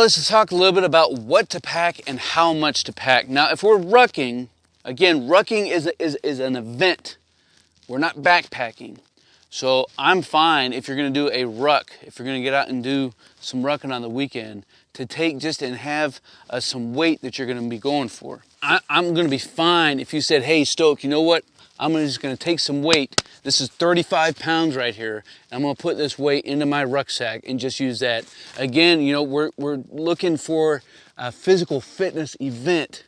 Let's talk a little bit about what to pack and how much to pack. Now, if we're rucking, again, rucking is an event. We're not backpacking. So I'm fine if you're gonna do a ruck, if you're gonna get out and do some rucking on the weekend, to take just and have some weight that you're gonna be going for. I'm gonna be fine if you said, hey, Stoke, you know what? I'm just gonna take some weight. This is 35 pounds right here. And I'm gonna put this weight into my rucksack and just use that. Again, you know, we're looking for a physical fitness event,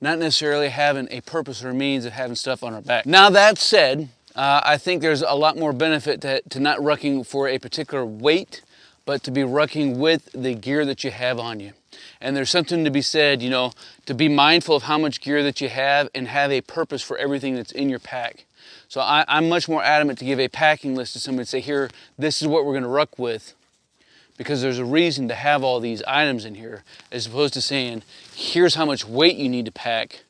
not necessarily having a purpose or means of having stuff on our back. Now that said, I think there's a lot more benefit to not rucking for a particular weight, but to be rucking with the gear that you have on you. And there's something to be said, you know, to be mindful of how much gear that you have and have a purpose for everything that's in your pack. So I'm much more adamant to give a packing list to somebody and say, here, this is what we're gonna ruck with, because there's a reason to have all these items in here, as opposed to saying, here's how much weight you need to pack,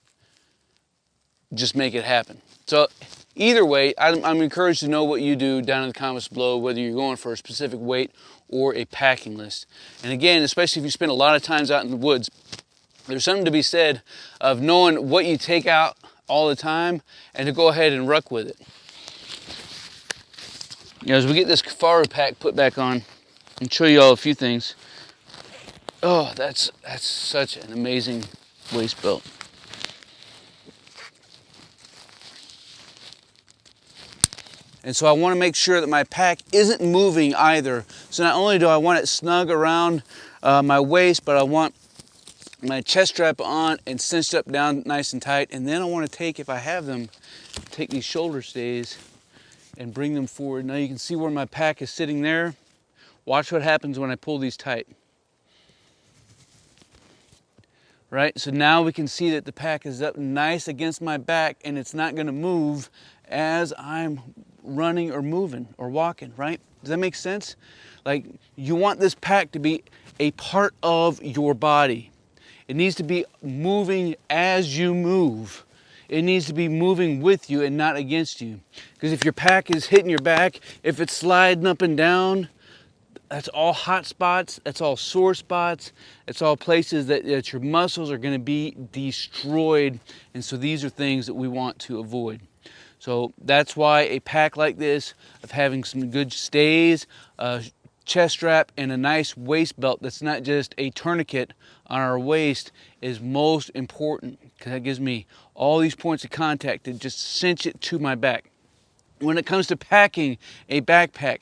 just make it happen. So either way, I'm encouraged to know what you do down in the comments below, whether you're going for a specific weight or a packing list. And again, especially if you spend a lot of times out in the woods, there's something to be said of knowing what you take out all the time and to go ahead and ruck with it. You know, as we get this forward pack put back on, and show you all a few things. Oh, that's such an amazing waist belt. And so I want to make sure that my pack isn't moving either. So not only do I want it snug around my waist, but I want my chest strap on and cinched up down nice and tight. And then I want to take, if I have them, take these shoulder stays and bring them forward. Now you can see where my pack is sitting there. Watch what happens when I pull these tight. Right, so now we can see that the pack is up nice against my back and it's not gonna move as I'm running or moving or walking, right? Does that make sense? Like, you want this pack to be a part of your body. It needs to be moving as you move. It needs to be moving with you and not against you. Because if your pack is hitting your back, if it's sliding up and down, that's all hot spots, that's all sore spots, it's all places that your muscles are going to be destroyed. And so these are things that we want to avoid. So that's why a pack like this, of having some good stays, a chest strap, and a nice waist belt that's not just a tourniquet on our waist, is most important, because that gives me all these points of contact to just cinch it to my back. When it comes to packing a backpack,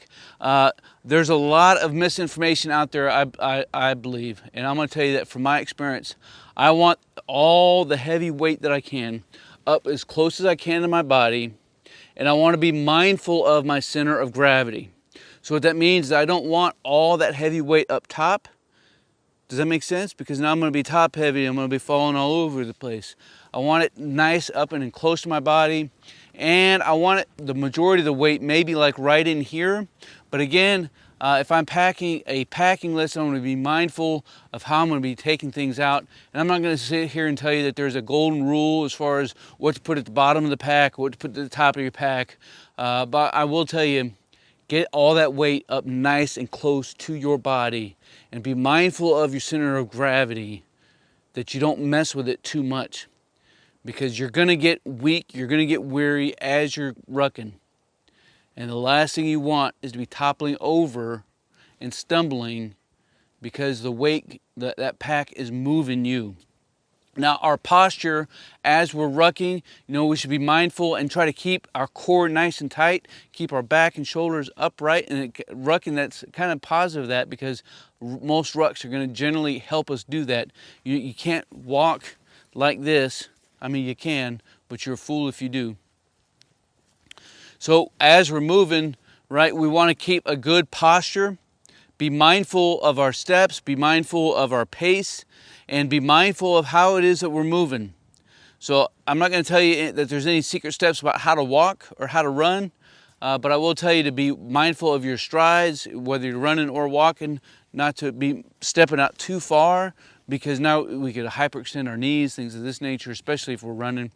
there's a lot of misinformation out there, I believe. And I'm going to tell you that from my experience, I want all the heavy weight that I can up as close as I can to my body. And I want to be mindful of my center of gravity. So what that means is I don't want all that heavy weight up top. Does that make sense? Because now I'm going to be top heavy, I'm going to be falling all over the place. I want it nice up and close to my body. And I want it, the majority of the weight maybe like right in here. But again, if I'm packing a packing list, I'm going to be mindful of how I'm going to be taking things out. And I'm not going to sit here and tell you that there's a golden rule as far as what to put at the bottom of the pack, what to put at the top of your pack. But I will tell you, get all that weight up nice and close to your body. And be mindful of your center of gravity, that you don't mess with it too much. Because you're going to get weak, you're going to get weary as you're rucking. And the last thing you want is to be toppling over and stumbling because the weight, that pack is moving you. Now, our posture as we're rucking, you know, we should be mindful and try to keep our core nice and tight, keep our back and shoulders upright. And rucking, that's kind of positive of that, because most rucks are going to generally help us do that. You can't walk like this. I mean, you can, but you're a fool if you do. So as we're moving, right, we want to keep a good posture, be mindful of our steps, be mindful of our pace, and be mindful of how it is that we're moving. So I'm not going to tell you that there's any secret steps about how to walk or how to run, but I will tell you to be mindful of your strides, whether you're running or walking, not to be stepping out too far, because now we could hyperextend our knees, things of this nature, especially if we're running,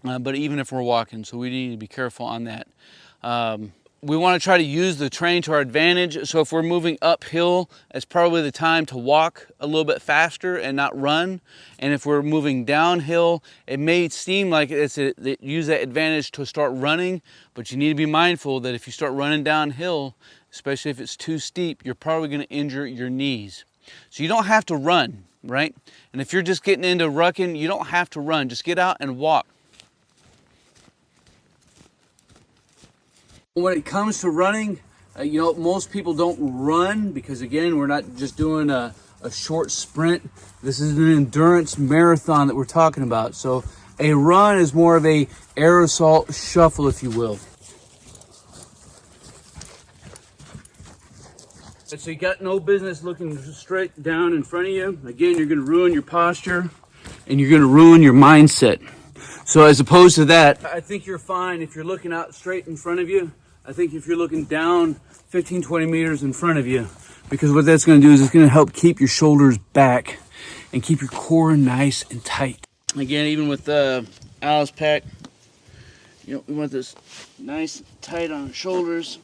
but even if we're walking. So we need to be careful on that. we want to try to use the terrain to our advantage. So if we're moving uphill, it's probably the time to walk a little bit faster and not run. And if we're moving downhill, it may seem like use that advantage to start running, but you need to be mindful that if you start running downhill, especially if it's too steep, you're probably going to injure your knees. So you don't have to run, right? And if you're just getting into rucking, you don't have to run. Just get out and walk. When it comes to running, you know, most people don't run because, again, we're not just doing a short sprint. This is an endurance marathon that we're talking about. So a run is more of a aerosol shuffle, if you will. So you got no business looking straight down in front of you. Again, you're going to ruin your posture and you're going to ruin your mindset. So as opposed to that, I think you're fine if you're looking out straight in front of you. I think if you're looking down 15, 20 meters in front of you, because what that's going to do is it's going to help keep your shoulders back and keep your core nice and tight. Again, even with the Alice pack, you know, we want this nice tight on the shoulders.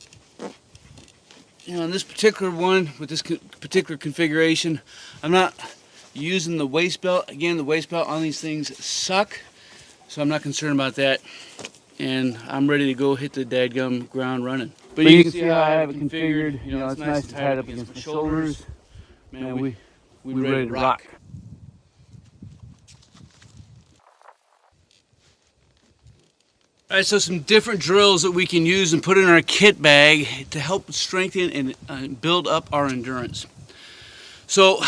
You know, in this particular one, with this particular configuration, I'm not using the waist belt. Again, the waist belt on these things suck, so I'm not concerned about that. And I'm ready to go hit the dadgum ground running. But you can see how I have it configured. You know, it's nice and tight up against my shoulders. Man, we ready to rock. All right, so some different drills that we can use and put in our kit bag to help strengthen and build up our endurance. So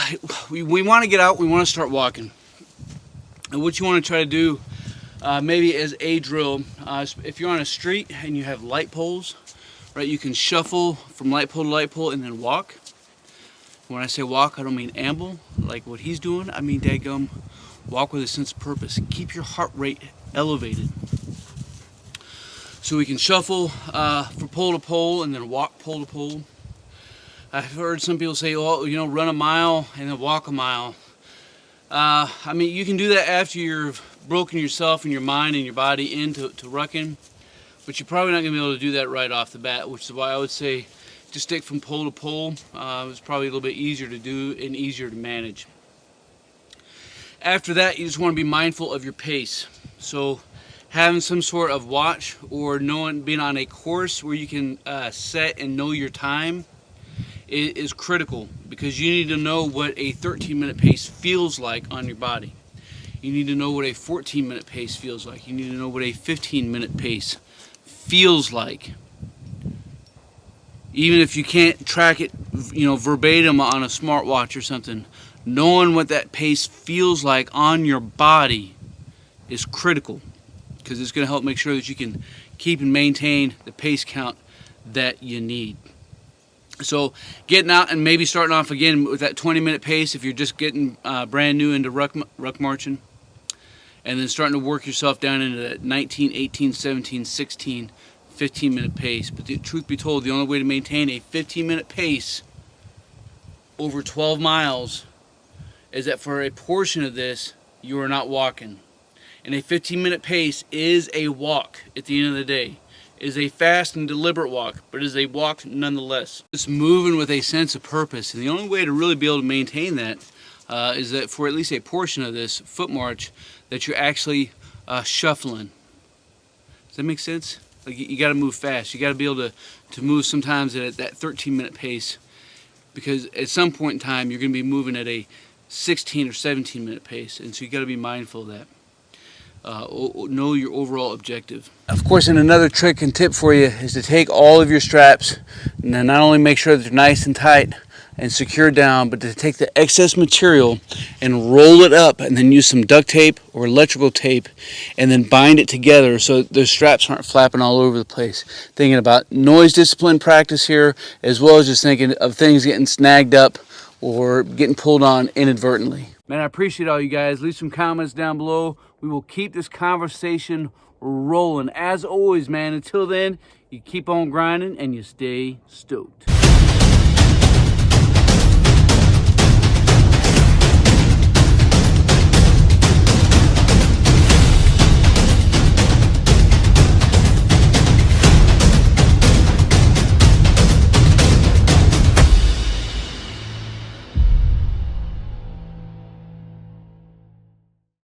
we want to get out, we want to start walking. And what you want to try to do, maybe as a drill, if you're on a street and you have light poles, right, you can shuffle from light pole to light pole and then walk. When I say walk, I don't mean amble, like what he's doing. I mean dadgum, walk with a sense of purpose. Keep your heart rate elevated. So we can shuffle from pole to pole and then walk pole to pole. I've heard some people say, oh, you know, run a mile and then walk a mile. I mean, you can do that after you've broken yourself and your mind and your body into rucking, but you're probably not going to be able to do that right off the bat, which is why I would say just stick from pole to pole. It's probably a little bit easier to do and easier to manage. After that, you just want to be mindful of your pace. So having some sort of watch or being on a course where you can set and know your time is critical, because you need to know what a 13-minute pace feels like on your body. You need to know what a 14-minute pace feels like. You need to know what a 15-minute pace feels like. Even if you can't track it, you know, verbatim on a smartwatch or something, knowing what that pace feels like on your body is critical, because it's going to help make sure that you can keep and maintain the pace count that you need. So getting out and maybe starting off again with that 20-minute pace if you're just getting brand new into ruck marching, and then starting to work yourself down into that 19, 18, 17, 16, 15-minute pace. But the truth be told, the only way to maintain a 15-minute pace over 12 miles is that for a portion of this, you are not walking. And a 15-minute pace is a walk at the end of the day. It is a fast and deliberate walk, but it is a walk nonetheless. It's moving with a sense of purpose. And the only way to really be able to maintain that is that for at least a portion of this foot march, that you're actually shuffling. Does that make sense? Like you got to move fast. You got to be able to move sometimes at that 13-minute pace, because at some point in time you're going to be moving at a 16 or 17-minute pace, and so you got to be mindful of that. Know your overall objective. Of course, and another trick and tip for you is to take all of your straps and then not only make sure that they're nice and tight and secure down, but to take the excess material and roll it up and then use some duct tape or electrical tape and then bind it together so the straps aren't flapping all over the place. Thinking about noise discipline practice here, as well as just thinking of things getting snagged up or getting pulled on inadvertently. Man, I appreciate all you guys. Leave some comments down below. We will keep this conversation rolling. As always, man, until then, you keep on grinding and you stay stoked.